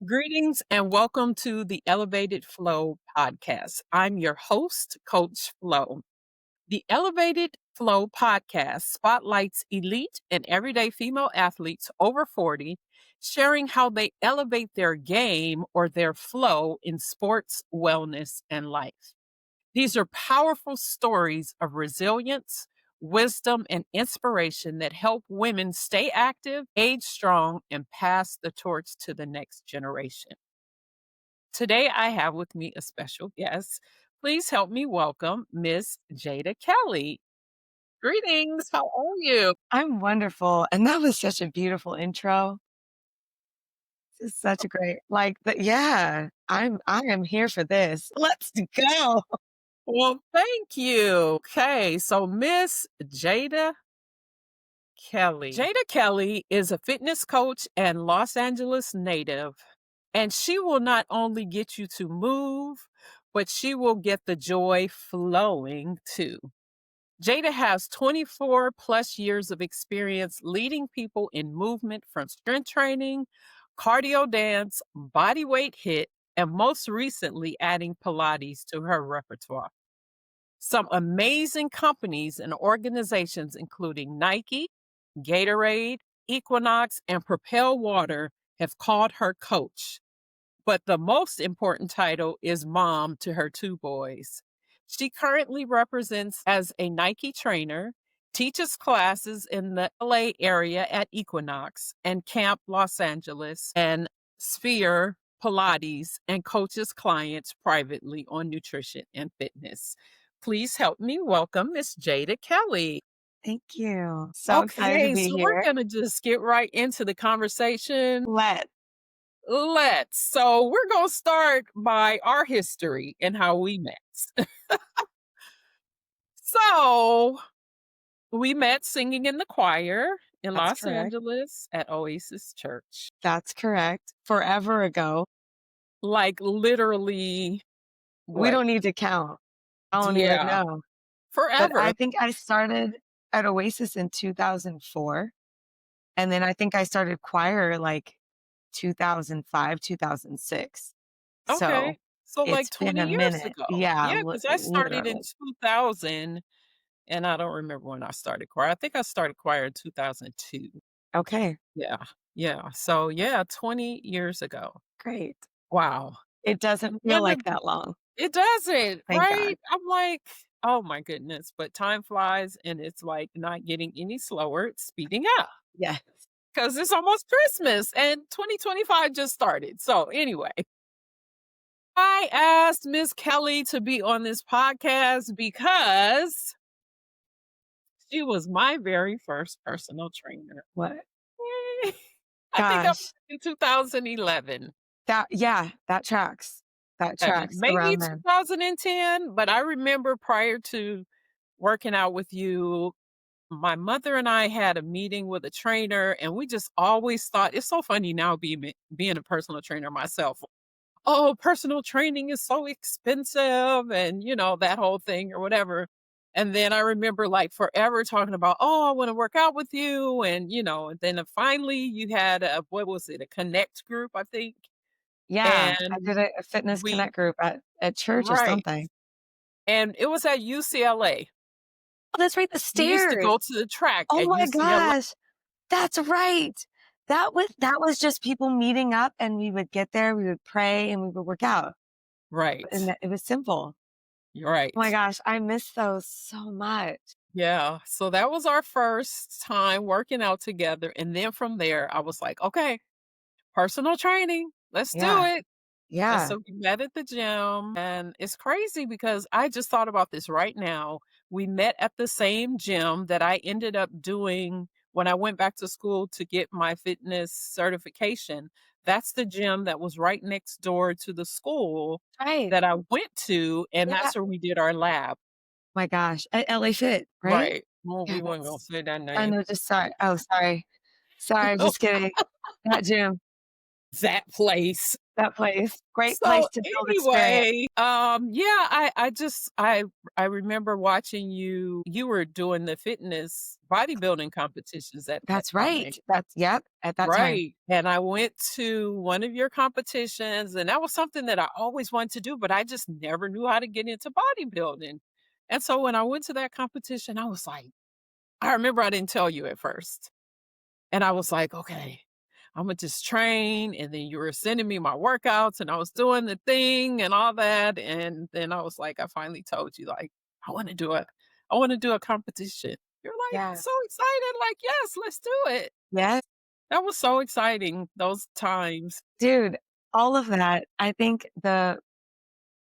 Greetings and welcome to the Elevated Flow podcast. I'm your host, Coach Flo. The Elevated Flow podcast spotlights elite and everyday female athletes over 40, sharing how they elevate their game or their flow in sports, wellness, and life. These are powerful stories of resilience, wisdom, and inspiration that help women stay active, age strong, and pass the torch to the next generation. Today, I have with me a special guest. Please help me welcome Miss Jada Kelly. Greetings. How are you? I'm wonderful, and that was such a beautiful intro. This is such a great yeah, I am here for this. Let's go. Well, thank you. Okay, so Miss Jada Kelly. Jada Kelly is a fitness coach and Los Angeles native, and she will not only get you to move, but she will get the joy flowing too. Jada has 24 plus years of experience leading people in movement from strength training, cardio dance, body weight hit, and most recently adding Pilates to her repertoire. Some amazing companies and organizations, including Nike, Gatorade, Equinox, and Propel Water, have called her coach. But the most important title is mom to her two boys. She currently represents as a Nike trainer, teaches classes in the LA area at Equinox and Camp Los Angeles and Sphere Pilates, and coaches clients privately on nutrition and fitness. Please help me welcome Miss Jada Kelly. Thank you. So excited to Okay, be so we're here. going to just get right into the conversation. Let Let's. So we're going to start by our history and how we met. So we met singing in the choir in That's Los correct. Angeles at Oasis Church. That's correct. Forever ago. Like literally, We what? don't need to count. I don't even Yeah, know. But I forever. think I started at Oasis in 2004, and then I think I started choir, 2005, 2006. So, Okay. So like it's been 20 a years minute. ago. Yeah, Yeah, because I started in literally. 2000 and I don't remember when I started choir. I think I started choir in 2002. Okay, Yeah. Yeah. So yeah, 20 years ago. great. Wow. It doesn't feel When like did that long, it doesn't, thank right? God. I'm like, oh my goodness, but time flies and it's like not getting any slower, it's speeding up Yes, because it's almost Christmas and 2025 just started. So anyway, I asked Miss Kelly to be on this podcast because she was my very first personal trainer. what I think I was gosh, in 2011. that tracks. That tracks Maybe around there. 2010, but I remember prior to working out with you, my mother and I had a meeting with a trainer, and we just always thought it's so funny now being a personal trainer myself. Oh, personal training is so expensive, and that whole thing or whatever. And then I remember like forever talking about, oh, I want to work out with you, and then finally you had what was it, a connect group, I think, Yeah, I and did a fitness we connect group at church or right. something. And it was at UCLA. Oh, that's right, the We used to stairs. go to the track Oh at my UCLA. gosh, that's right. That was just people meeting up, and we would get there, we would pray, and we would work out, and Right. it was simple. You're Oh my right. gosh, I miss those so much. Yeah. So that was our first time working out together. And then from there, I was like, okay, personal training. Let's do Yeah, it. And yeah, so we met at the gym. And it's crazy because I just thought about this right now. We met at the same gym that I ended up doing when I went back to school to get my fitness certification. That's the gym that was right next door to the school right. that I went to. And Yeah. that's where we did our lab. My gosh, at LA Fit, right? Right. Well, we weren't gonna Yes. say that I name. know, just sorry. Oh, sorry. Sorry, just kidding. That gym. That place. That place. Great So place to build experience. anyway, yeah, I remember watching you. You were doing the fitness bodybuilding competitions at that That's right. time. That's yep, at that time. Right. And I went to one of your competitions, and that was something that I always wanted to do, but I just never knew how to get into bodybuilding. And so when I went to that competition, I was like, I remember I didn't tell you at first. And I was like, okay, I'm gonna just train. And then you were sending me my workouts, and I was doing the thing and all that. And then I was like, I finally told you, like, I want to do it. I want to do a competition. You're like Yeah. so excited, like, yes, let's do it. Yes. That was so exciting, those times. Dude, all of that.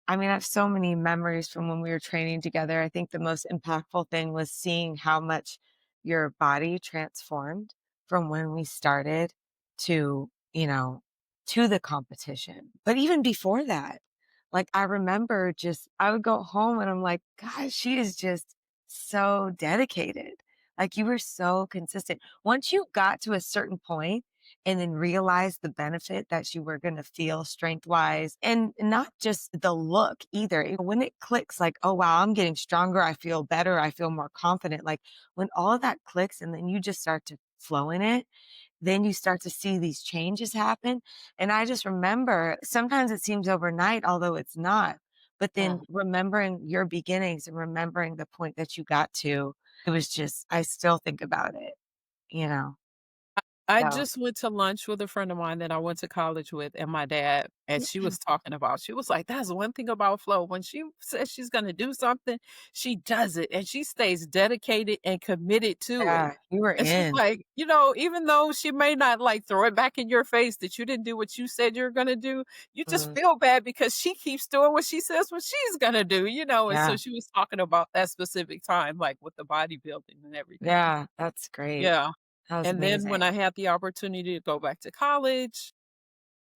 I mean, I have so many memories from when we were training together. I think the most impactful thing was seeing how much your body transformed from when we started to, to the competition. But even before that, like I remember just, I would go home and I'm like, gosh, she is just so dedicated. Like you were so consistent. Once you got to a certain point, and then realize the benefit that you were going to feel strength wise and not just the look either. When it clicks, like, oh, wow, I'm getting stronger. I feel better. I feel more confident. Like when all of that clicks and then you just start to flow in it, then you start to see these changes happen. And I just remember sometimes it seems overnight, although it's not. But then Mm. remembering your beginnings and remembering the point that you got to, it was just, I still think about it, you know? I So, just went to lunch with a friend of mine that I went to college with and my dad, and she was talking about she was like, "That's one thing about Flo. When she says she's gonna do something, she does it, and she stays dedicated and committed to it." yeah, you were And she's in. like, even though she may not, like, throw it back in your face that you didn't do what you said you're gonna do, you just Mm, feel bad because she keeps doing what she says what she's gonna do, and so yeah, she was talking about that specific time, like, with the bodybuilding and everything. yeah, that's great. Yeah. That was And then when amazing. I had the opportunity to go back to college,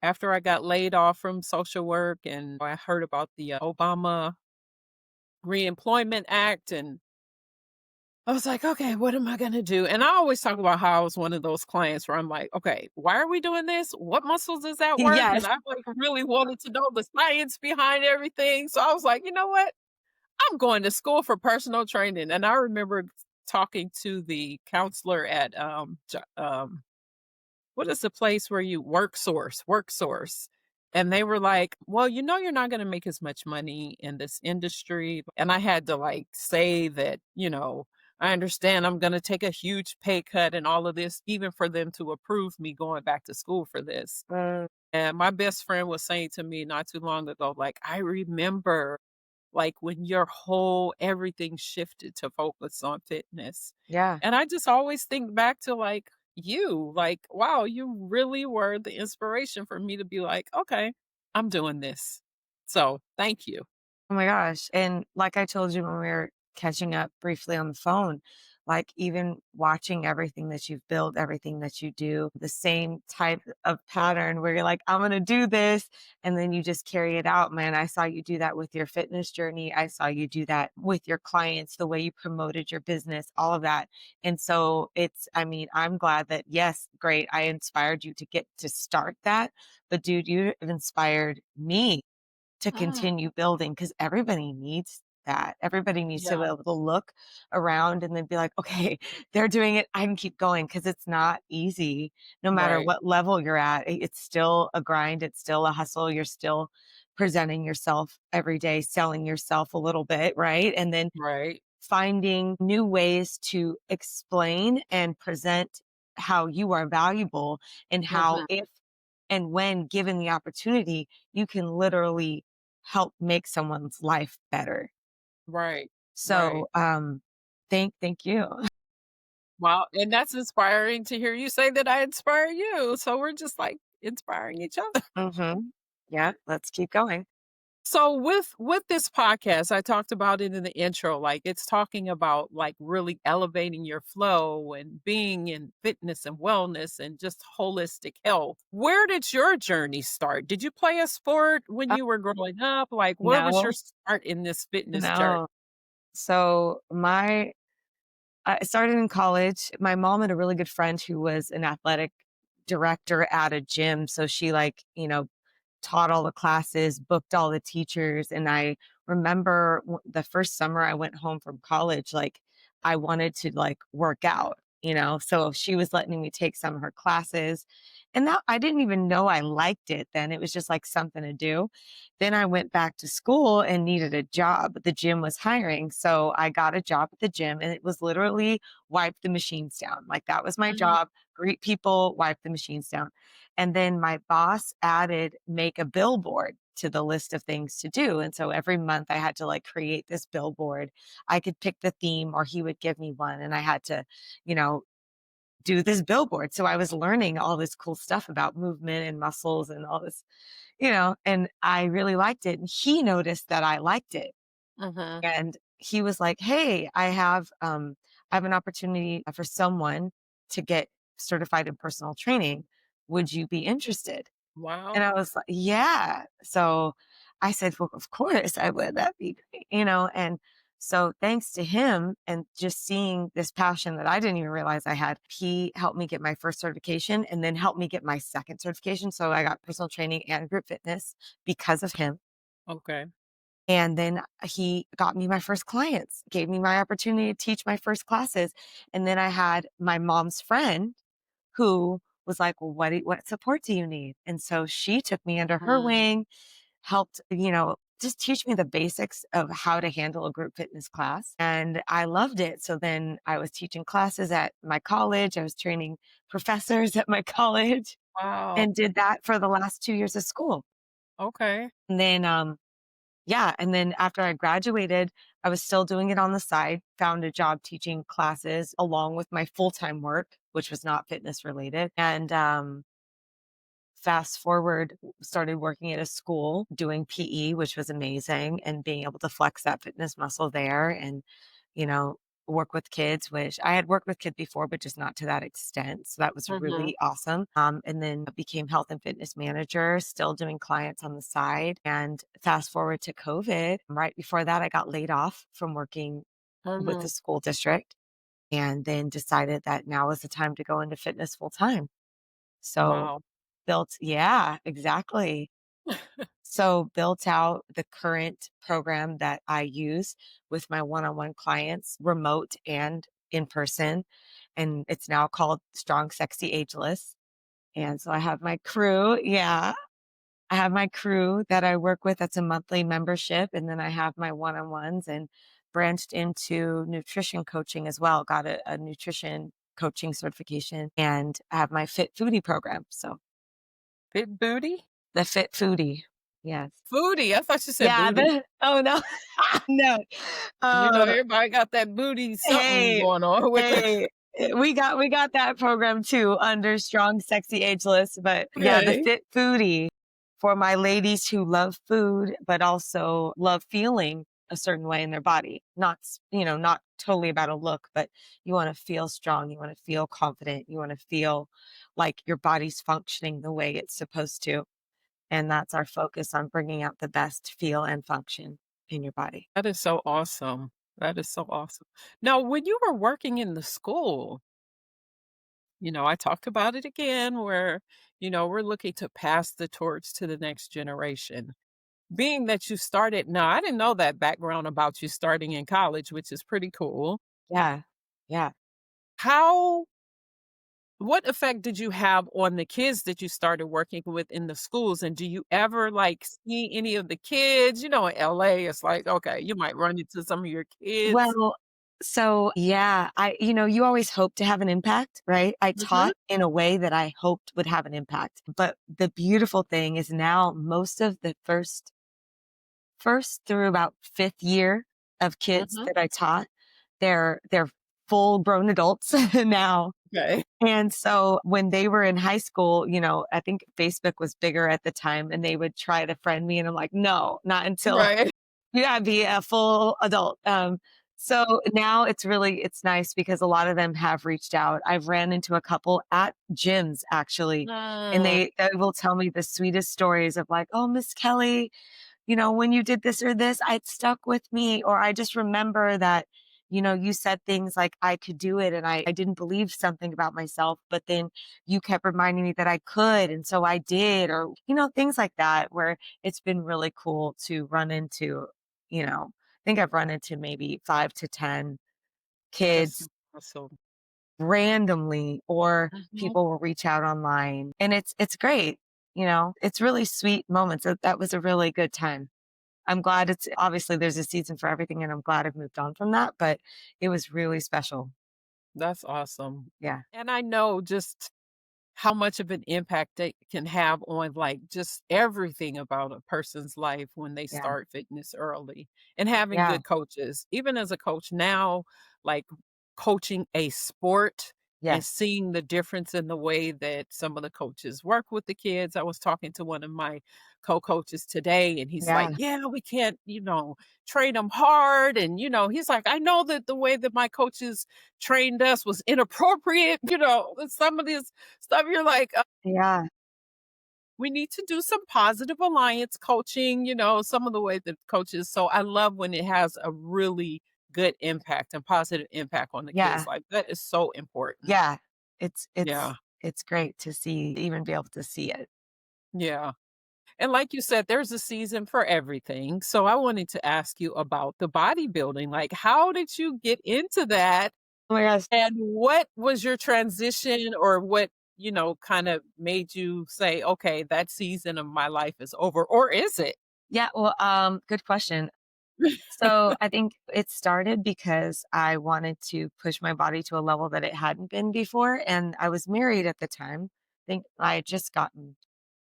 after I got laid off from social work and I heard about the Obama Reemployment Act, and I was like, okay, what am I going to do? And I always talk about how I was one of those clients where I'm like, okay, why are we doing this? What muscles does that work? And Yes. I like really wanted to know the science behind everything. So I was like, you know what? I'm going to school for personal training. And I remember talking to the counselor at what is the place where you work source. And they were like, well, you're not going to make as much money in this industry. And I had to like say that, I understand I'm going to take a huge pay cut and all of this, even for them to approve me going back to school for this. Mm, And my best friend was saying to me not too long ago, like, I remember like when your whole everything shifted to focus on fitness. yeah. And I just always think back to like you, like, wow, you really were the inspiration for me to be like, okay, I'm doing this. So thank you. Oh my gosh. And like I told you when we were catching up briefly on the phone, like even watching everything that you've built, everything that you do, the same type of pattern where you're like, I'm going to do this. And then you just carry it out, man. I saw you do that with your fitness journey. I saw you do that with your clients, the way you promoted your business, all of that. And so I mean, I'm glad that, yes, great. I inspired you to get to start that. But dude, you have inspired me to Mm, continue building because everybody needs that. Everybody needs to be yeah, able to look around and then be like, okay, they're doing it. I can keep going because it's not easy no matter right, what level you're at. It's still a grind, it's still a hustle. You're still presenting yourself every day, selling yourself a little bit, right? And then right. finding new ways to explain and present how you are valuable and how Hmm. if and when given the opportunity, you can literally help make someone's life better. Right, right. So, thank you. Wow. And that's inspiring to hear you say that I inspire you. So we're just like inspiring each other. Mhm. Yeah, let's keep going. So with this podcast, I talked about it in the intro, like it's talking about like really elevating your flow and being in fitness and wellness and just holistic health. Where did your journey start? Did you play a sport when Uh, you were growing up? Like where was your no, start in this fitness journey? no. So I started in college. My mom had a really good friend who was an athletic director at a gym. So she like, taught all the classes, booked all the teachers. And I remember the first summer I went home from college, like I wanted to like work out, you know? So she was letting me take some of her classes. And that I didn't even know I liked it then. It was just like something to do. Then I went back to school and needed a job. The gym was hiring. So I got a job at the gym and it was literally wipe the machines down. Like that was my Mhm. job, greet people, wipe the machines down. And then my boss added make a billboard to the list of things to do. And so every month I had to like create this billboard. I could pick the theme or he would give me one and I had to, you know, do this billboard. So I was learning all this cool stuff about movement and muscles and all this, you know, and I really liked it. And he noticed that I liked it. Mhm. And he was like, "Hey, I have an opportunity for someone to get certified in personal training. Would you be interested?" And Wow. I was like, "Yeah." So I said, "Well, of course I would. That'd be great," you know? And so thanks to him and just seeing this passion that I didn't even realize I had, he helped me get my first certification and then helped me get my second certification. So I got personal training and group fitness because of him. Okay. And then he got me my first clients, gave me my opportunity to teach my first classes. And then I had my mom's friend who was like, "Well, what support do you need?" And so she took me under her Mm. wing, helped, you know, just teach me the basics of how to handle a group fitness class. And I loved it. So then I was teaching classes at my college. I was training professors at my college Wow. and did that for the last 2 years of school. Okay. And then yeah, and then after I graduated, I was still doing it on the side, found a job teaching classes along with my full-time work, which was not fitness related. And fast forward, started working at a school doing PE, which was amazing, and being able to flex that fitness muscle there and, you know, work with kids, which I had worked with kids before, but just not to that extent. So that was Mhm. really awesome. And then I became health and fitness manager, still doing clients on the side. And fast forward to COVID, right before that, I got laid off from working with the Mhm. school district and then decided that now was the time to go into fitness full time. So Wow. yeah, exactly. So built out the current program that I use with my one-on-one clients, remote and in person. And it's now called Strong, Sexy, Ageless. And so I have my crew. Yeah. I have my crew that I work with. That's a monthly membership. And then I have my one-on-ones and branched into nutrition coaching as well. Got a nutrition coaching certification and I have my fit foodie program. So Fit booty? the fit foodie. Yes. Foodie. I thought you said Yeah, booty. oh, no. No. You know, Um, everybody got that booty something hey, going on with the hey, we got that program too under Strong, Sexy, Ageless, but yeah, the Okay. fit foodie for my ladies who love food, but also love feeling a certain way in their body. Not totally about a look, but you wanna feel strong, you wanna feel confident, you wanna feel like your body's functioning the way it's supposed to. And that's our focus on bringing out the best feel and function in your body. That is so awesome. That is so awesome. Now, when you were working in the school, I talked about it again where, we're looking to pass the torch to the next generation. Being that you started now, I didn't know that background about you starting in college, which is pretty cool. Yeah. Yeah. How what effect did you have on the kids that you started working with in the schools? And do you ever like see any of the kids? In LA, it's like, okay, you might run into some of your kids. Well, so yeah, you always hope to have an impact, right? I Mhm, taught in a way that I hoped would have an impact. But the beautiful thing is now most of the first through about fifth year of kids mhm, that I taught, they're full grown adults now. okay. And so when they were in high school, I think Facebook was bigger at the time and they would try to friend me and I'm like, no, not until Right. you gotta be a full adult. So now it's nice because a lot of them have reached out. I've ran into a couple at gyms actually, and Mm, they will tell me the sweetest stories of like, "Oh, Miss Kelly, when you did this or this, it stuck with me," or "I just remember that, You said things like I could do it and I didn't believe something about myself, but then you kept reminding me that I could. And so I did, or, things like that, where it's been really cool to run into, I think I've run into maybe 5 to 10 That's kids awesome. randomly, or Mhm. people will reach out online, and it's great. It's really sweet moments. That was a really good time. I'm glad it's obviously there's a season for everything, and I'm glad I've moved on from that, but it was really special. That's awesome. Yeah. And I know just how much of an impact they can have on, like, just everything about a person's life when they Yeah. start fitness early, and having Yeah. good coaches. Even as a coach now, like, coaching a sport and Yes. seeing the difference in the way that some of the coaches work with the kids. I was talking to one of my co-coaches today, and he's like, Yeah. "Yeah, we can't, train them hard," and, he's like, "I know that the way that my coaches trained us was inappropriate," some of this stuff you're like, Yeah. we need to do some positive alliance coaching, some of the way that coaches, so I love when it has a really good impact and positive impact on the kids, Yeah. like, that is so important. Yeah. It's Yeah, it's it's great to see, even be able to see it. yeah, and like you said, there's a season for everything, so I wanted to ask you about the bodybuilding, like, how did you get into that, Oh my gosh. and what was your transition, or what, kind of made you say, "Okay, that season of my life is over," or is it? Yeah, well, good question. So I think it started because I wanted to push my body to a level that it hadn't been before. And I was married at the time. I think I had just gotten,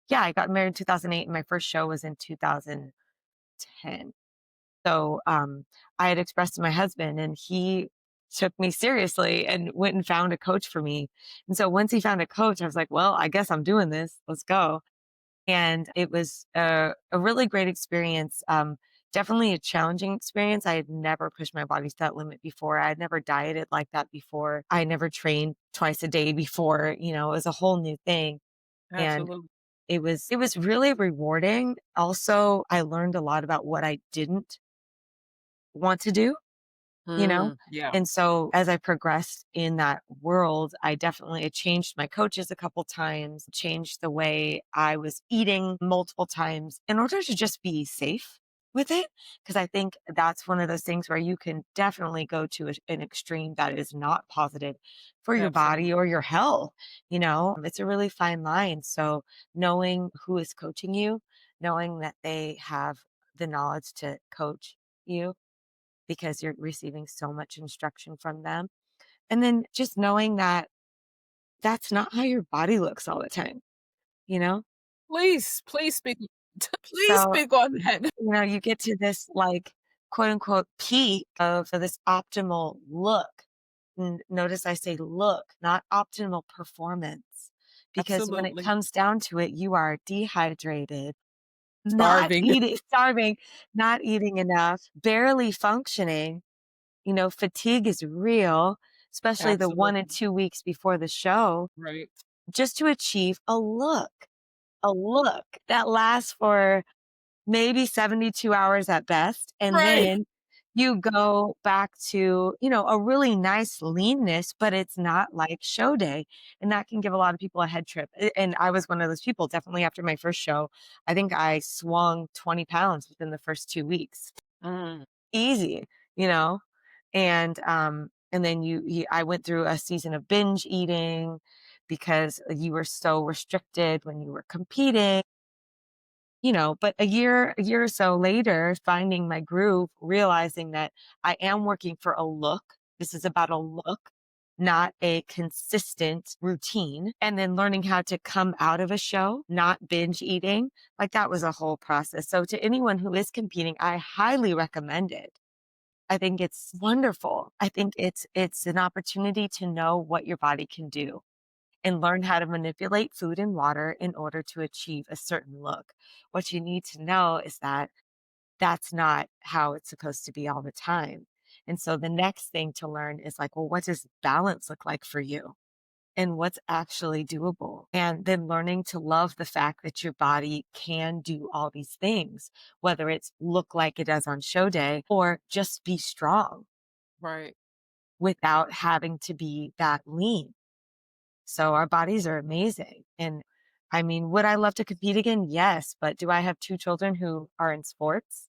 yeah, I got married in 2008 and my first show was in 2010. So I had expressed to my husband and he took me seriously and went and found a coach for me. And so once he found a coach, I was like, well, I guess I'm doing this. Let's go. And it was a really great experience. Definitely a challenging experience. I had never pushed my body to that limit before. I had never dieted like that before. I had never trained twice a day before. It was a whole new thing. And Absolutely. it was really rewarding. Also, I learned a lot about what I didn't want to do you know? Yeah, And so as I progressed in that world, I changed my coaches a couple times, changed the way I was eating multiple times in order to just be safe with it. Cause I think that's one of those things where you can definitely go to an extreme that is not positive for your body absolutely. or your health. It's a really fine line. So knowing who is coaching you, knowing that they have the knowledge to coach you because you're receiving so much instruction from them. And then just knowing that that's not how your body looks all the time, you know? Please speak please So, speak on that. you get to this like quote unquote peak of this optimal look. Notice I say look, not optimal performance. Because when it Absolutely. comes down to it, you are dehydrated, not Starving. eating, starving, not eating enough, barely functioning. Fatigue is real, especially the 1 and Absolutely. 2 weeks before the show, Right. just to achieve a look that lasts for maybe 72 hours at best, and Right. then you go back to, a really nice leanness, but it's not like show day, and that can give a lot of people a head trip, and I was one of those people, definitely after my first show. I think I swung 20 pounds within the first 2 weeks. Mm. Easy, you know? And then I went through a season of binge eating because you were so restricted when you were competing, but a year or so later, finding my groove, realizing that I am working for a look. This is about a look, not a consistent routine. And then learning how to come out of a show, not binge eating. Like that was a whole process. So to anyone who is competing, I highly recommend it. I think it's wonderful. I think it's an opportunity to know what your body can do and learn how to manipulate food and water in order to achieve a certain look. What you need to know is that that's not how it's supposed to be all the time. And so the next thing to learn is like, well, what does balance look like for you? And what's actually doable. And then learning to love the fact that your body can do all these things, whether it's look like it does on show day or just be strong. Right. without having to be that lean. So our bodies are amazing. And I mean, would I love to compete again? Yes. But do I have two children who are in sports?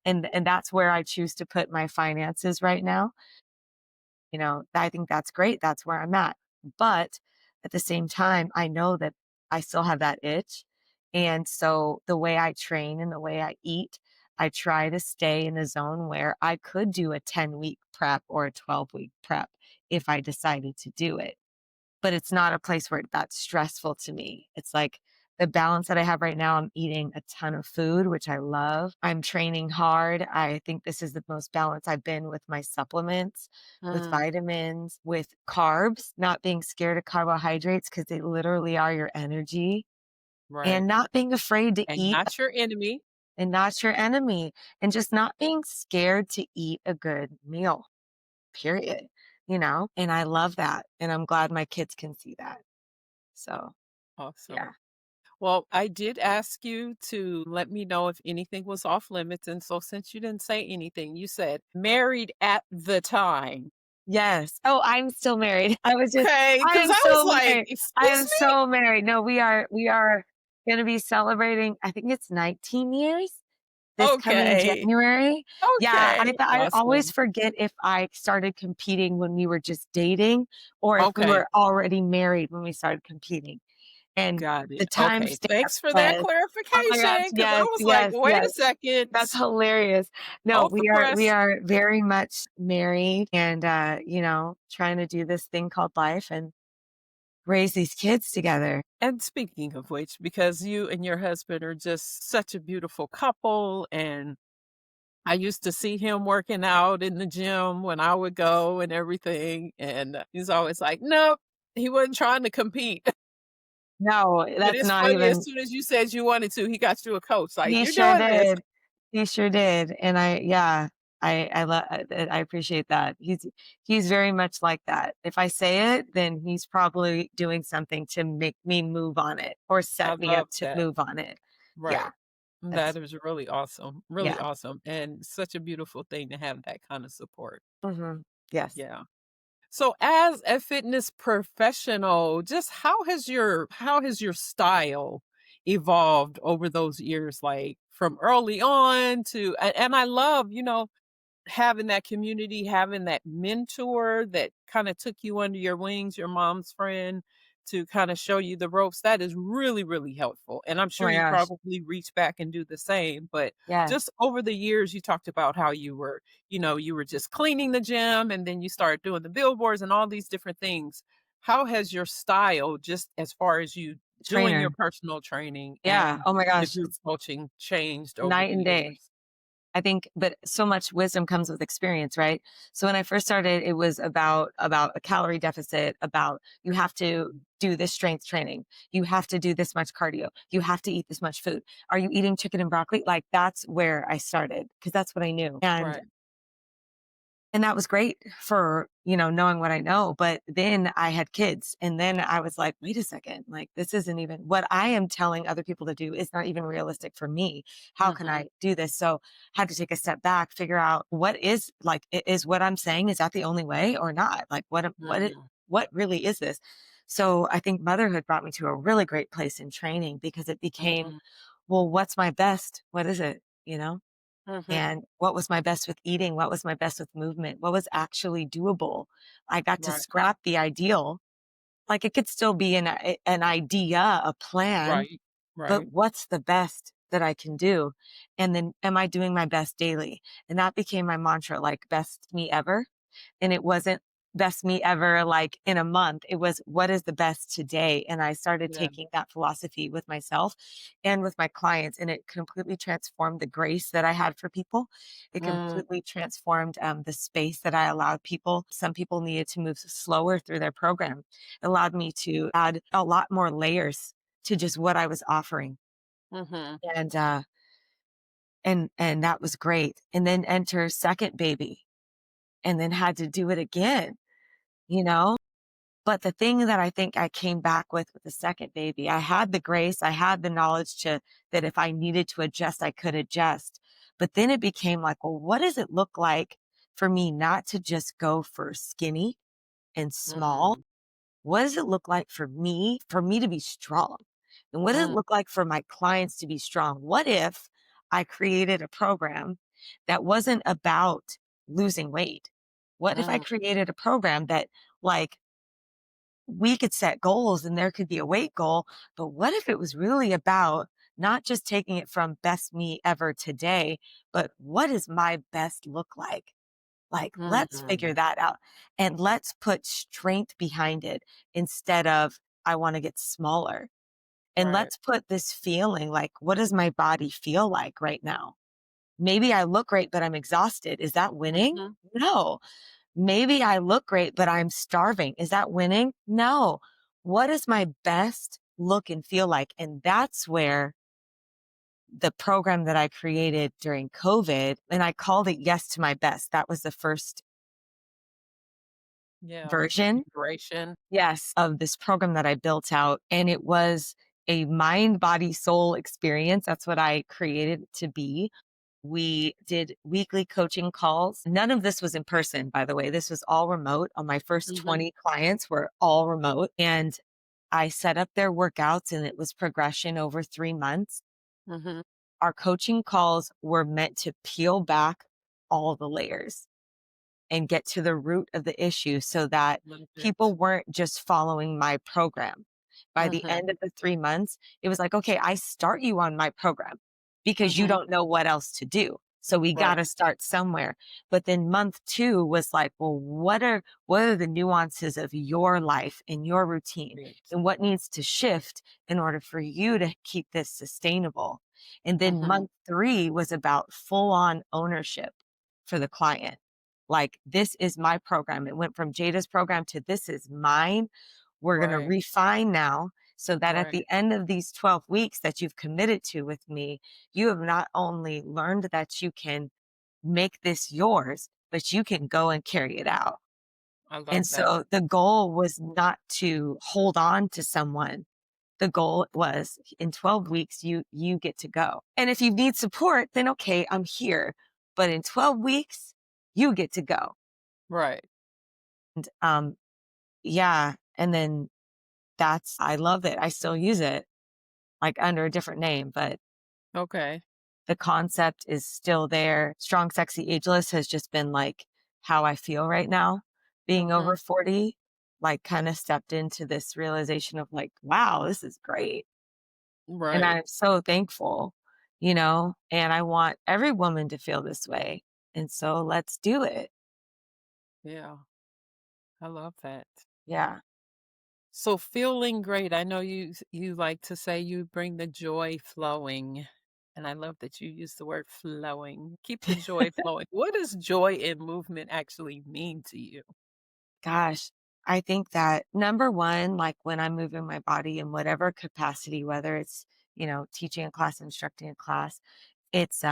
And that's where I choose to put my finances right now. I think that's great. That's where I'm at. But at the same time, I know that I still have that itch. And so the way I train and the way I eat, I try to stay in a zone where I could do a 10-week prep or a 12-week prep if I decided to do it, but it's not a place where that's stressful to me. It's like the balance that I have right now, I'm eating a ton of food, which I love. I'm training hard. I think this is the most balanced I've been with my supplements, with Mm, vitamins, with carbs, not being scared of carbohydrates because they literally are your energy, right. and not being afraid to And eat not your enemy. and not your enemy, and just not being scared to eat a good meal, period. And I love that. And I'm glad my kids can see that. So, Awesome. yeah. Well, I did ask you to let me know if anything was off limits. And so since you didn't say anything, you said married at the time. Yes. Oh, I'm still married. Okay. I Cause am I was so like, married. I excuse am so married. No, we are gonna be celebrating, I think it's 19 years me? this coming Okay. January. Yeah, Okay. I always Awesome. forget if I started competing when we were just dating or if we Okay. were already married when we started competing. And Got the it. Okay. timestamp Thanks for that says, oh my gosh, clarification. Cause I yes, was like, yes, wait a yes. second. That's hilarious. No, Off the we press. are very much married and, trying to do this thing called life and raise these kids together. And speaking of which, because you and your husband are just such a beautiful couple, and I used to see him working out in the gym when I would go and everything, and he's always like, "Nope, he wasn't trying to compete." No, But that's it's not funny, as even soon as you said you wanted to, he got you a coach, like, he "You're sure doing this." did. He sure did. And yeah, I appreciate that. He's very much like that. If I say it, then he's probably doing something to make me move on it or I set me up love to that. move on it. Yeah, Right. That that's is really yeah. awesome, and such a beautiful thing to have that kind of support. Yes. Yeah. So as a fitness professional, just how has your style evolved over those years, like from early on to and I love, having that community, having that mentor that kind of took you under your wings, your mom's friend, to kind of show you the ropes. That is really, really helpful. And I'm Oh sure my you gosh. probably reach back and do the same. But Yes. just over the years, you talked about how you were just cleaning the gym and then you started doing the billboards and all these different things. How has your style, just as far as you doing your Trainer. personal training Yeah. and Oh my the gosh. group It's coaching, changed over night the and day. years? I think, but so much wisdom comes with experience, right? So when I first started, it was about a calorie deficit, about you have to do this strength training. You have to do this much cardio. You have to eat this much food. Are you eating chicken and broccoli? Like that's where I started because that's what I knew. Right. And that was great for, knowing what I know. But then I had kids and then I was like, wait a second, like this isn't even what I am telling other people to do is not even realistic for me. How can Mhm. I do this? So had to take a step back, figure out what is like, is what I'm saying, is that the only way or not? Like Mm. what really is this? So I think motherhood brought me to a really great place in training because it became, Mhm. well, what's my best? What is it? You know? Mhm. And what was my best with eating? What was my best with movement? What was actually doable? I got to Right. scrap the ideal. Like it could still be an idea, a plan, Right. but Right. what's the best that I can do? And then am I doing my best daily? And that became my mantra, like best me ever. And it wasn't best me ever like in a month. It was what is the best today? And I started Yeah. taking that philosophy with myself and with my clients. And it completely transformed the grace that I had for people. It Mm. completely transformed the space that I allowed people. Some people needed to move slower through their program. It allowed me to add a lot more layers to just what I was offering. Mhm. And and that was great. And then enter second baby and then had to do it again, you know? But the thing that I think I came back with the second baby, I had the grace, I had the knowledge to that if I needed to adjust, I could adjust. But then it became like, well, what does it look like for me not to just go for skinny and small. Mhm. What does it look like for me to be strong? And what does it Mm, look like for my clients to be strong? What if I created a program that wasn't about losing weight? What if I mm, created a program that, like, we could set goals and there could be a weight goal, but what if it was really about not just taking it from best me ever today, but what does my best look like? Like, let's figure mm. that out and let's put strength behind it instead of I want to get smaller. And Right. let's put this feeling like, what does my body feel like right now? Maybe I look great, but I'm exhausted. Is that winning? Mhm. No. Maybe I look great, but I'm starving. Is that winning? No. What does my best look and feel like? And that's where the program that I created during COVID, and I called it Yes to My Best. That was the first Yeah. version. Integration. Yes, of this program that I built out, and it was a mind, body, soul experience. That's what I created it to be. We did weekly coaching calls. None of this was in person, by the way. This was all remote. On my first Mhm. 20 clients were all remote, and I set up their workouts, and it was progression over 3 months. Mhm. Our coaching calls were meant to peel back all the layers and get to the root of the issue so that Love people it. weren't just following my program. By the Mhm. end of the 3 months, it was like, "Okay, I start you on my program because you Mhm. don't know what else to do. So we Right. gotta start somewhere." But then month 2 was like, "Well, what are the nuances of your life and your routine Great. and what needs to shift in order for you to keep this sustainable?" And then Mhm. month 3 was about full on ownership for the client. Like, this is my program. It went from Jada's program to this is mine. We're going to Right. refine now so that at Right. the end of these 12 weeks that you've committed to with me, you have not only learned that you can make this yours, but you can go and carry it out. I And love that. so the goal was not to hold on to someone. The goal was in 12 weeks, you get to go. And if you need support, then okay, I'm here. But in 12 weeks, you get to go. Right. And yeah, and then that's I love it. I still use it, like, under a different name, but Okay. the concept is still there. Strong, Sexy, Ageless has just been, like, how I feel right now. Being over Mhm. 40, like, kinda stepped into this realization of, like, "Wow, this is great." And Right. I'm so thankful, and I want every woman to feel this way. And so let's do it. Yeah. I love that. Yeah. So feeling great. I know you like to say you bring the joy flowing. And I love that you use the word flowing. Keep the joy flowing. What does joy in movement actually mean to you? Gosh, I think that number one, like when I'm moving my body in whatever capacity, whether it's, teaching a class, instructing a class, it's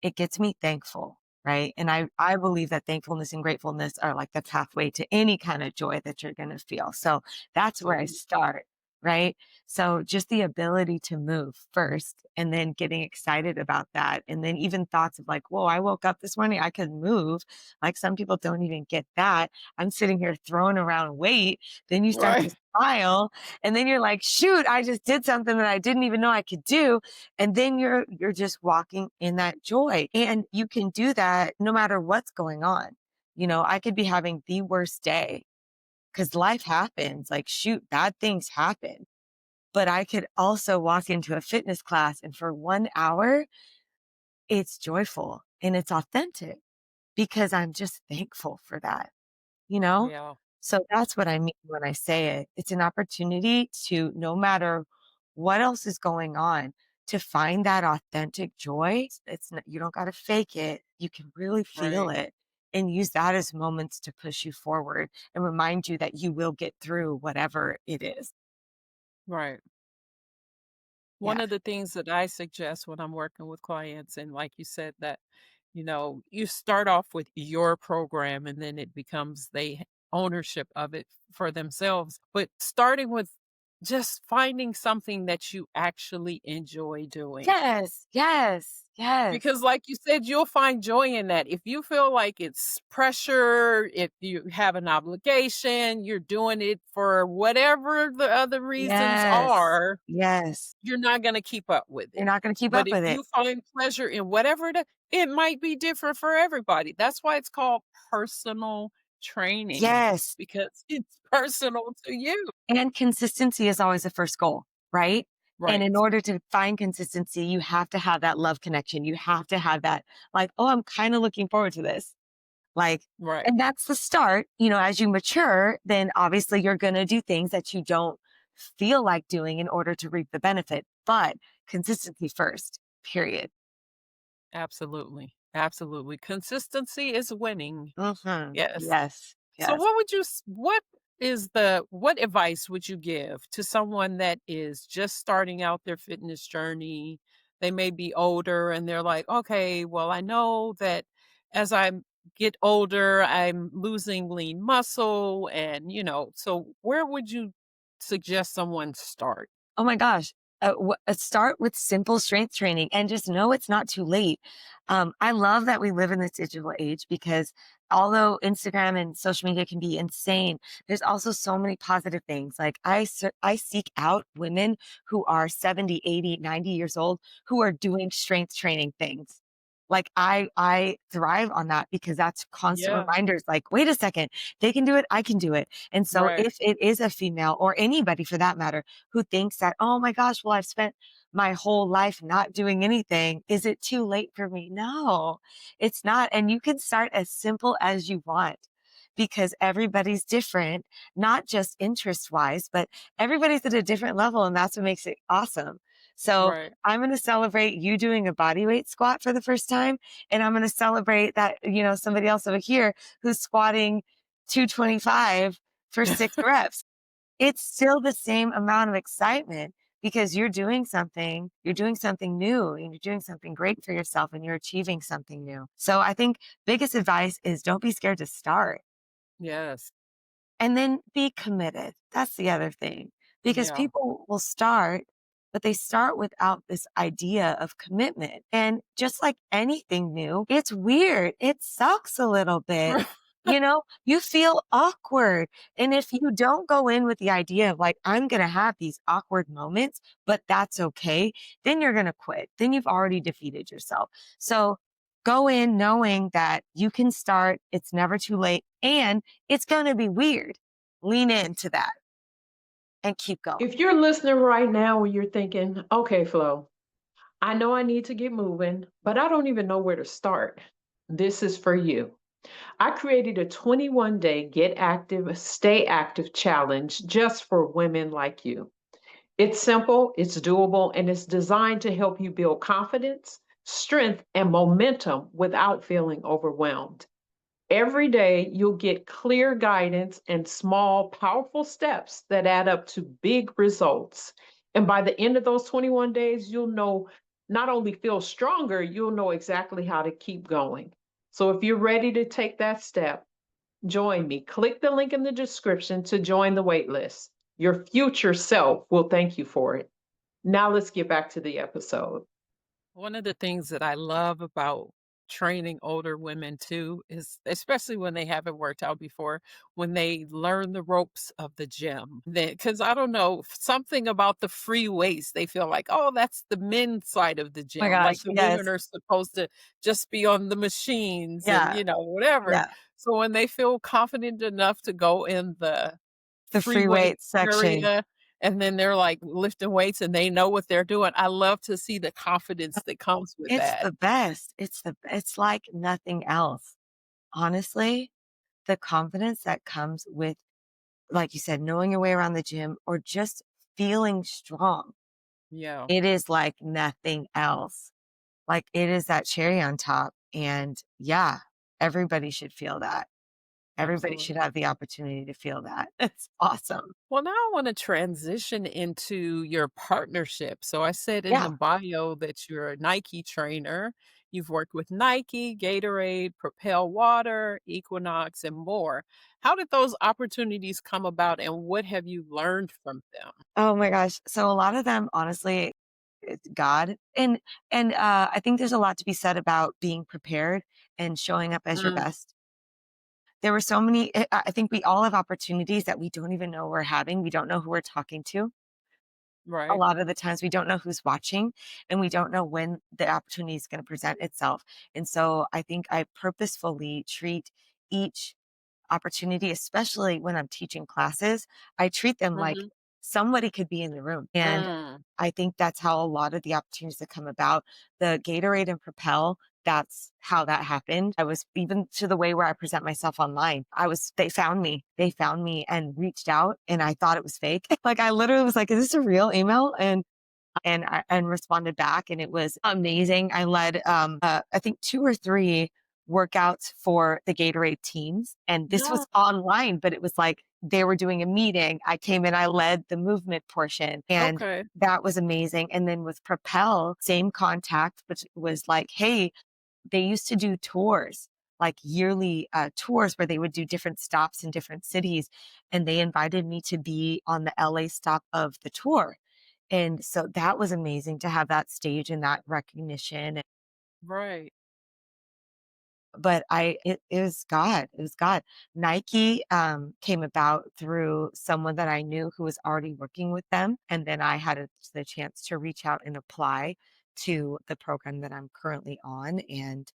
it gets me thankful, right? And I believe that thankfulness and gratefulness are like the pathway to any kind of joy that you're going to feel. So that's where I Absolutely. start, right? So just the ability to move first and then getting excited about that. And then even thoughts of like, whoa, I woke up this morning, I could move. Like some people don't even get that. I'm sitting here throwing around weight. Then you start to Right. smile and then you're like, shoot, I just did something that I didn't even know I could do. And then you're just walking in that joy. And you can do that no matter what's going on. I could be having the worst day because life happens. Like, shoot, bad things happen. But I could also walk into a fitness class and for 1 hour, it's joyful and it's authentic because I'm just thankful for that you know? Yeah. So that's what I mean when I say it. It's an opportunity to, no matter what else is going on, to find that authentic joy. It's not, you don't got to fake it. You can really feel Right. it and use that as moments to push you forward and remind you that you will get through whatever it is. Right. One Yeah. of the things that I suggest when I'm working with clients, and like you said, that, you start off with your program and then it becomes they ownership of it for themselves. But starting with just finding something that you actually enjoy doing. Yes, yes, yes, Because like you said, you'll find joy in that. If you feel like it's pressure, if you have an obligation, you're doing it for whatever the other reasons yes, are, yes. you're not gonna keep up with You're it. not gonna keep But up if with it. you find pleasure in whatever it might be different for everybody. That's why it's called personal training, Yes. because it's personal to you. And consistency is always the first goal, right? And Right, in order to find consistency, you have to have that love connection. You have to have that, like, oh, I'm kind of looking forward to this. Like, right, and that's the start. As you mature, then obviously you're going to do things that you don't feel like doing in order to reap the benefit. But consistency first, period. absolutely, absolutely. Consistency is winning. Yes. Yes. So Yes. what advice would you give to someone that is just starting out their fitness journey? They may be older and they're like, "Okay, well, I know that as I get older, I'm losing lean muscle and, so where would you suggest someone start?" Oh my gosh. Start with simple strength training and just know it's not too late. I love that we live in this digital age because although Instagram and social media can be insane, there's also so many positive things. Like I seek out women who are 70, 80, 90 years old who are doing strength training things. Like I thrive on that because that's constant Yeah, reminders like, wait a second, they can do it, I can do it. And so right, if it is a female or anybody for that matter who thinks that, oh my gosh, well, I've spent my whole life not doing anything. Is it too late for me? No, it's not. And you can start as simple as you want because everybody's different, not just interest wise, but everybody's at a different level. And that's what makes it awesome. So right. I'm going to celebrate you doing a body weight squat for the first time. And I'm going to celebrate that, somebody else over here who's squatting 225 for 6 reps. It's still the same amount of excitement because you're doing something new and you're doing something great for yourself and you're achieving something new. So I think biggest advice is don't be scared to start Yes. and then be committed. That's the other thing because Yeah. people will start, but they start without this idea of commitment. And just like anything new, it's weird. It sucks a little bit. You feel awkward. And if you don't go in with the idea of like, I'm going to have these awkward moments, but that's okay, then you're going to quit. Then you've already defeated yourself. So go in knowing that you can start. It's never too late and it's going to be weird. Lean into that and keep going. If you're listening right now and you're thinking, okay, Flo, I know I need to get moving, but I don't even know where to start. This is for you. I created a 21-day Get Active, Stay Active challenge just for women like you. It's simple, it's doable, and it's designed to help you build confidence, strength, and momentum without feeling overwhelmed. Every day, you'll get clear guidance and small, powerful steps that add up to big results. And by the end of those 21 days, you'll know not only feel stronger, you'll know exactly how to keep going. So if you're ready to take that step, join me. Click the link in the description to join the wait list. Your future self will thank you for it. Now let's get back to the episode. One of the things that I love about training older women too is especially when they haven't worked out before, when they learn the ropes of the gym. Because I don't know, something about the free weights, they feel like, oh, that's the men's side of the Oh my gym. Like gosh. the women Yes. are supposed to just be on the machines and, Yeah. whatever. Yeah. So when they feel confident enough to go in the The free free weight weight section. area, and then they're, like, lifting weights and they know what they're doing. I love to see the confidence that comes with It's that. the best. It's like nothing else. Honestly, the confidence that comes with, like you said, knowing your way around the gym or just feeling strong. Yeah, It is like nothing else. Like it is that cherry on top. And yeah, everybody should feel that. Everybody should absolutely. have the opportunity to feel that. It's awesome. Well, now I wanna transition into your partnership. So I said in the Yeah. bio that you're a Nike trainer. You've worked with Nike, Gatorade, Propel Water, Equinox, and more. How did those opportunities come about and what have you learned from them? Oh my gosh. So a lot of them, honestly, it's God. And I think there's a lot to be said about being prepared and showing up as your Mm, best. There were so many, I think we all have opportunities that we don't even know we're having. We don't know who we're talking to. A right. lot of the times we don't know who's watching and we don't know when the opportunity is going to present itself. And so I think I purposefully treat each opportunity, especially when I'm teaching classes, I treat them like Mhm. somebody could be in the room. And Mm, I think that's how a lot of the opportunities that come about. The Gatorade and Propel, that's how that happened. I was even to the way where I present myself online. They found me. They found me and reached out and I thought it was fake. Like I literally was like, is this a real email? And responded back, and it was amazing. I led, I think 2 or 3 workouts for the Gatorade teams, and this was no. online, but it was like they were doing a meeting. I came in, I led the movement portion, and Okay. that was amazing. And then with Propel, same contact, but it was like, hey, they used to do tours, like yearly tours where they would do different stops in different cities, and they invited me to be on the LA stop of the tour. And so that was amazing to have that stage and that recognition. Right. But it was God. It was God. Nike came about through someone that I knew who was already working with them. And then I had the chance to reach out and apply to the program that I'm currently on. And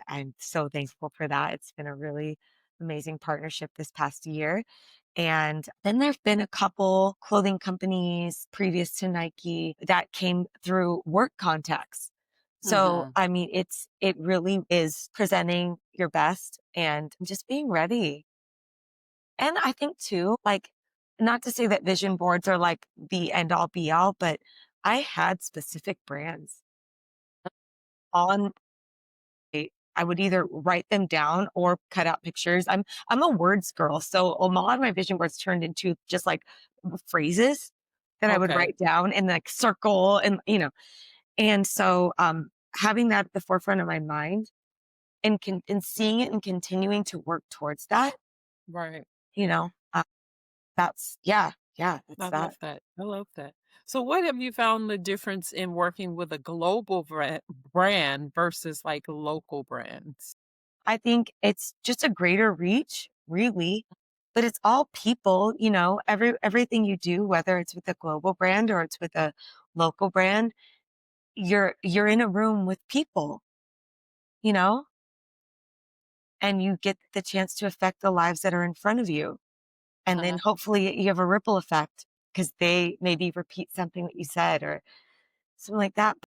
I'm so thankful for that. It's been a really amazing partnership this past year. And then there've been a couple clothing companies previous to Nike that came through work contacts. So, Mhm. I mean, it really is presenting your best and just being ready. And I think too, like, not to say that vision boards are like the end all be all, but I had specific brands on I would either write them down or cut out pictures. I'm a words girl, so a lot of my vision boards turned into just like phrases that I would Okay. write down and like circle and so having that at the forefront of my mind and seeing it and continuing to work towards that, Right. you know, that's yeah, that's I that. love that. I love that. So what have you found the difference in working with a global brand versus like local brands? I think it's just a greater reach, really, but it's all people, everything you do, whether it's with a global brand or it's with a local brand, you're in a room with people, you know, and you get the chance to affect the lives that are in front of you. And then Uh-huh. hopefully you have a ripple effect because they maybe repeat something that you said or something like that.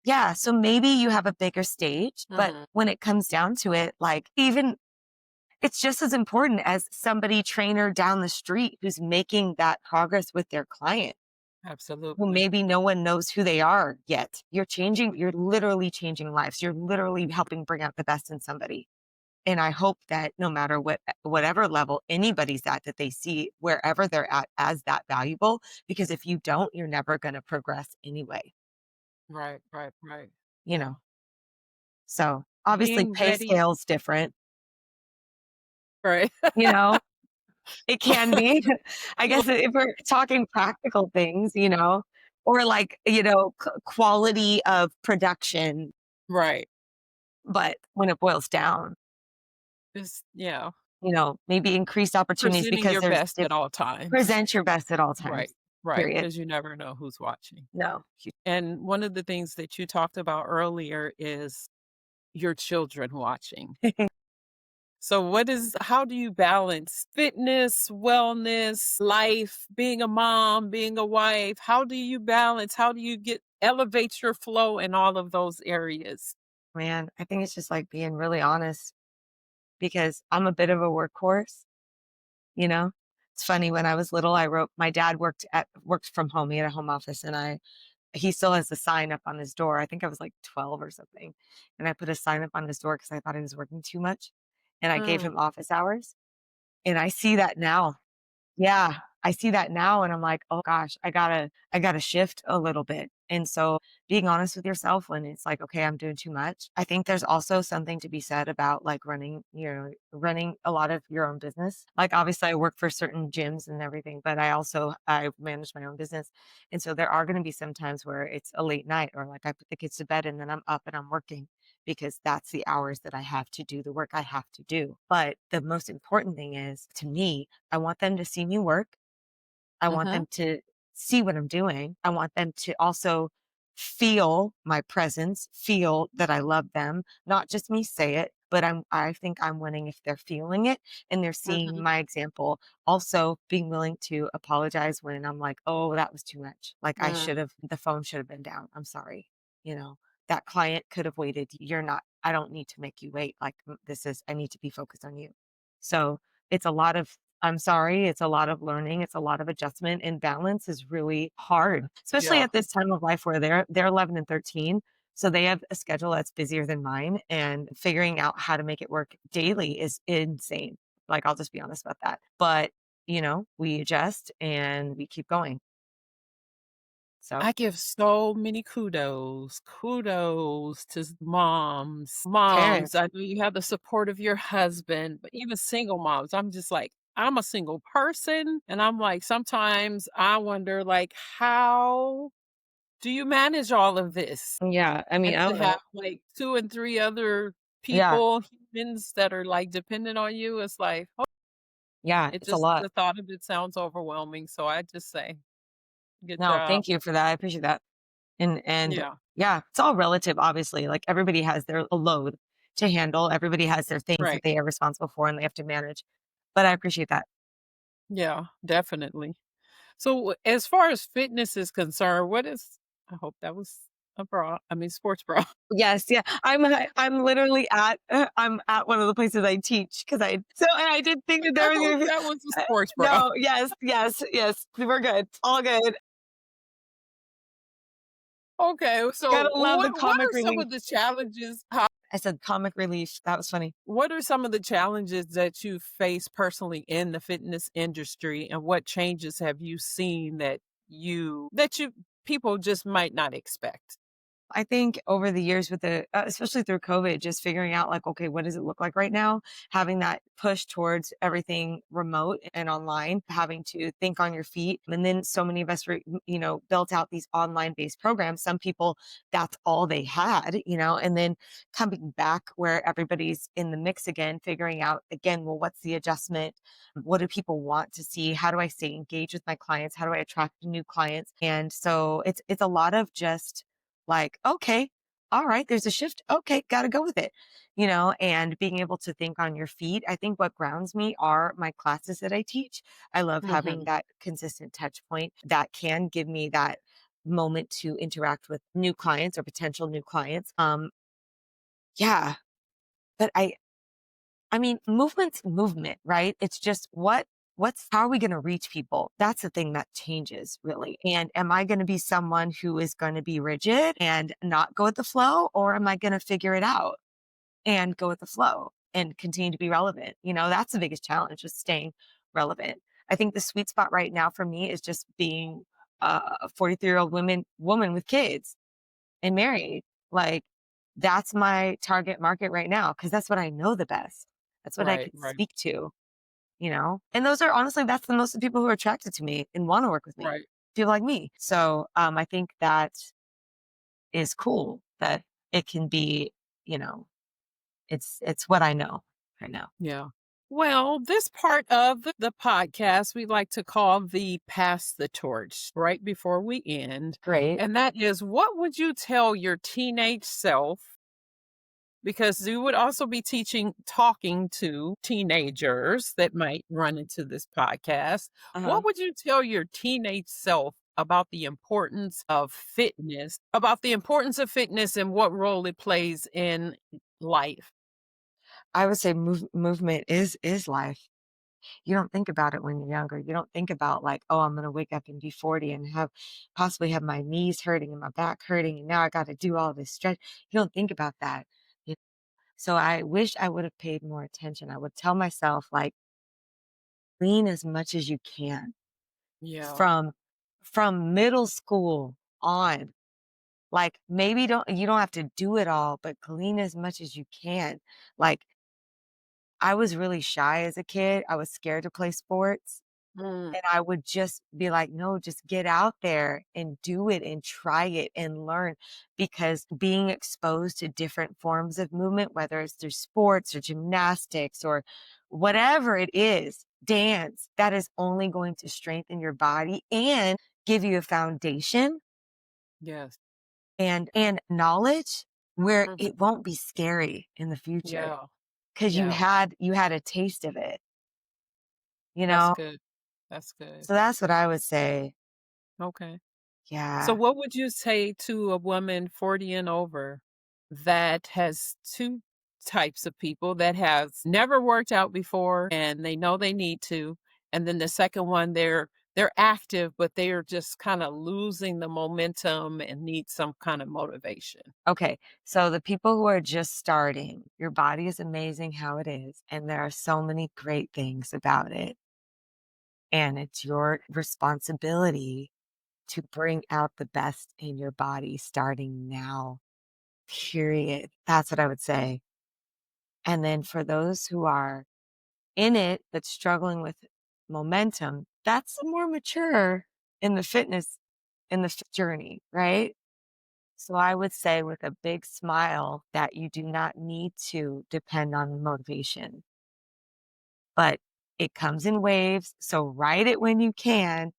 Yeah, so maybe you have a bigger stage, but Mhm. when it comes down to it, like even it's just as important as somebody trainer down the street who's making that progress with their client, who Absolutely. maybe no one knows who they are yet. You're literally changing lives. You're literally helping bring out the best in somebody. And I hope that no matter whatever level anybody's at, that they see wherever they're at as that valuable. Because if you don't, you're never going to progress anyway, Right, right, right. you Yeah. know? So obviously Being pay ready. scale's different, Right. you know, it can be. I Well, guess if we're talking practical things, or like, quality of production, right. but when it boils down, Just yeah. maybe increased opportunities Presenting because your best at all times. present your best at all Right. times, Right. period. Because you never know who's watching. No. And one of the things that you talked about earlier is your children watching. So how do you balance fitness, wellness, life, being a mom, being a wife? How do you elevate your flow in all of those areas? Man, I think it's just like being really honest because I'm a bit of a workhorse, you know? It's funny when I was little, my dad worked from home. He had a home office and he still has the sign up on his door. I think I was like 12 or something. And I put a sign up on his door because I thought he was working too much. And I gave Mm, him office hours. And I see that now. Yeah. I see that now and I'm like, oh gosh, I gotta shift a little bit. And so being honest with yourself when it's like, okay, I'm doing too much. I think there's also something to be said about like running a lot of your own business. Like obviously I work for certain gyms and everything, but I manage my own business. And so there are going to be some times where it's a late night or like I put the kids to bed and then I'm up and I'm working because that's the hours that I have to do the work I have to do. But the most important thing is to me, I want them to see me work. I want Mhm. them to see what I'm doing. I want them to also feel my presence, feel that I love them, not just me say it, but I think I'm winning if they're feeling it and they're seeing Mhm. my example. Also being willing to apologize when I'm like, "Oh, that was too much. Like Mm. the phone should have been down. I'm sorry." You know, that client could have waited. I don't need to make you wait. Like I need to be focused on you. So it's a lot of I'm sorry, it's a lot of learning, it's a lot of adjustment, and balance is really hard, especially Yeah. at this time of life where they're 11 and 13, so they have a schedule that's busier than mine, and figuring out how to make it work daily is insane. Like, I'll just be honest about that. But, we adjust and we keep going. So, I give so many kudos. Kudos to moms. Moms, parents. I know you have the support of your husband, but even single moms, I'm just like, I'm a single person, and I'm like, sometimes I wonder, like, how do you manage all of this? Yeah, I mean, And I to don't have, know. like, 2 and 3 other Yeah, people, humans that are, like, dependent on you, it's like, oh, yeah, it it's a just lot. the thought of it sounds overwhelming, so I just say, "Good No, job." thank you for that, I appreciate that. And Yeah, yeah, it's all relative, obviously. Like everybody has their a load to handle. Everybody has their things that right. they are responsible for and they have to manage. But I appreciate that. Yeah, definitely. So, as far as fitness is concerned, what is I hope that was a bra, I mean, sports bra. Yes, yeah. I'm literally at I'm at one of the places I teach because and I did think that I there was hope gonna be that was a sports bra. no, yes, yes, yes. We're good. All good. Okay, Gotta so love the what comic are some relief. of the challenges I said comic relief. That was funny. what are some of the challenges that you face personally in the fitness industry, and what changes have you seen that you people just might not expect? I think over the years with especially through COVID, just figuring out like, okay, what does it look like right now? Having that push towards everything remote and online, having to think on your feet. And then so many of us, built out these online based programs. Some people, that's all they had, and then coming back where everybody's in the mix again, figuring out again, well, what's the adjustment? What do people want to see? How do I stay engaged with my clients? How do I attract new clients? And so it's a lot of just like, okay, all right, there's a shift. Okay, got to go with it, and being able to think on your feet. I think what grounds me are my classes that I teach. I love having Mhm. that consistent touch point that can give me that moment to interact with new clients or potential new clients. Yeah, but I mean, movement's movement, right? It's just how are we going to reach people? That's the thing that changes really. And am I going to be someone who is going to be rigid and not go with the flow? Or am I going to figure it out and go with the flow and continue to be relevant? That's the biggest challenge, is staying relevant. I think the sweet spot right now for me is just being a 43-year-old woman with kids and married. Like that's my target market right now because that's what I know the best. That's what I Right, could right, speak to, And those are honestly, that's the most of the people who are attracted to me and want to work with me. right. People like me. So I think that is cool that it can be, you know, it's what I know right now. Yeah. Well, this part of the podcast we like to call the pass the torch right before we end. Great. And that is, what would you tell your teenage self? Because you would also be talking to teenagers that might run into this podcast. Uh-huh. What would you tell your teenage self about the importance of fitness and what role it plays in life? I would say movement is life. You don't think about it when you're younger. You don't think about like, oh, I'm gonna wake up and be 40 and possibly have my knees hurting and my back hurting, and now I got to do all this stretch. You don't think about that. You- So I wish I would have paid more attention. I would tell myself like, lean as much as you can Yeah. from from middle school on. Like, maybe you don't have to do it all, but glean as much as you can. Like, I was really shy as a kid. I was scared to play sports. Mm, And I would just be like, "No, just get out there and do it and try it and learn." Because being exposed to different forms of movement, whether it's through sports or gymnastics or whatever it is, dance, that is only going to strengthen your body and give you a foundation yes. and knowledge where Mhm. it won't be scary in the future Yeah. because Yeah. you had a taste of it, you That's know? good. That's good. So that's what I would say. Okay. So Yeah. what would you say to a woman 40 and over that has two types of people that has never worked out before and they know they need to, and then the second one they're active but they are just kind of losing the momentum and need some kind of motivation. Okay, so the people who are just starting, your body is amazing how it is, and there are so many great things about it. And it's your responsibility to bring out the best in your body starting now, period. That's what I would say. And then for those who are in it but struggling with momentum, that's more mature in the fitness journey, right? So I would say with a big smile that you do not need to depend on motivation, but it comes in waves. So ride it when you can,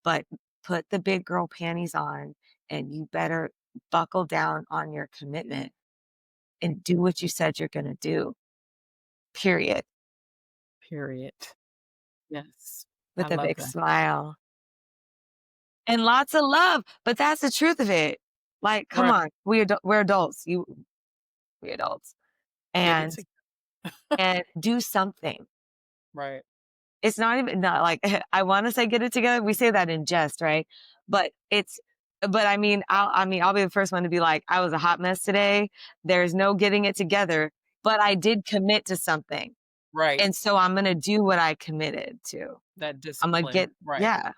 but put the big girl panties on and you better buckle down on your commitment and do what you said you're going to do, period, Period. Yes. I with a love big that. smile and lots of love. But that's the truth of it. Like, come Right. on, we're adults. We adults Get it and, together. and do something. Right. It's not even not like I wanna say get it together, we say that in jest, right? But I mean, I'll be the first one to be like, "I was a hot mess today. There's no getting it together, but I did commit to something, Right. and so I'm gonna do what I committed to." That I'm gonna discipline. get Right. yeah,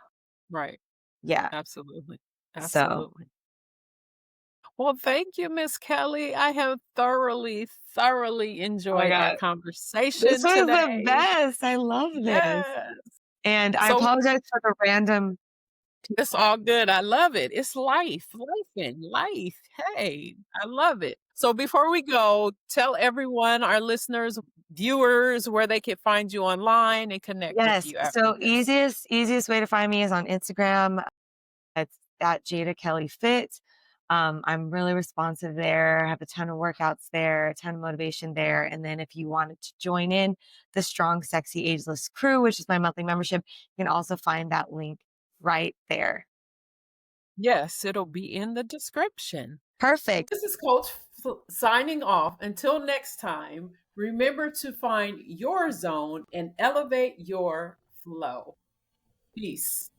Right. yeah. Absolutely. So, Absolutely. Well, thank you, Miss Kelly. I have thoroughly, thoroughly oh my enjoyed our god, this conversation was the today. best, I love this. Yes. And I So apologize for the random it's all good. I love it. It's life, life and life. Hey, I love it. So before we go, tell everyone, our listeners, viewers, where they can find you online and connect with yes, you after so this. easiest way to find me is on Instagram. It's at Jada Kelly Fit. I'm really responsive there. I have a ton of workouts there, a ton of motivation there. And then if you wanted to join in the Strong Sexy Ageless crew, which is my monthly membership, you can also find that link right there. Yes, it'll be in the description. Perfect. This is Coach signing off. Until next time, remember to find your zone and elevate your flow. Peace.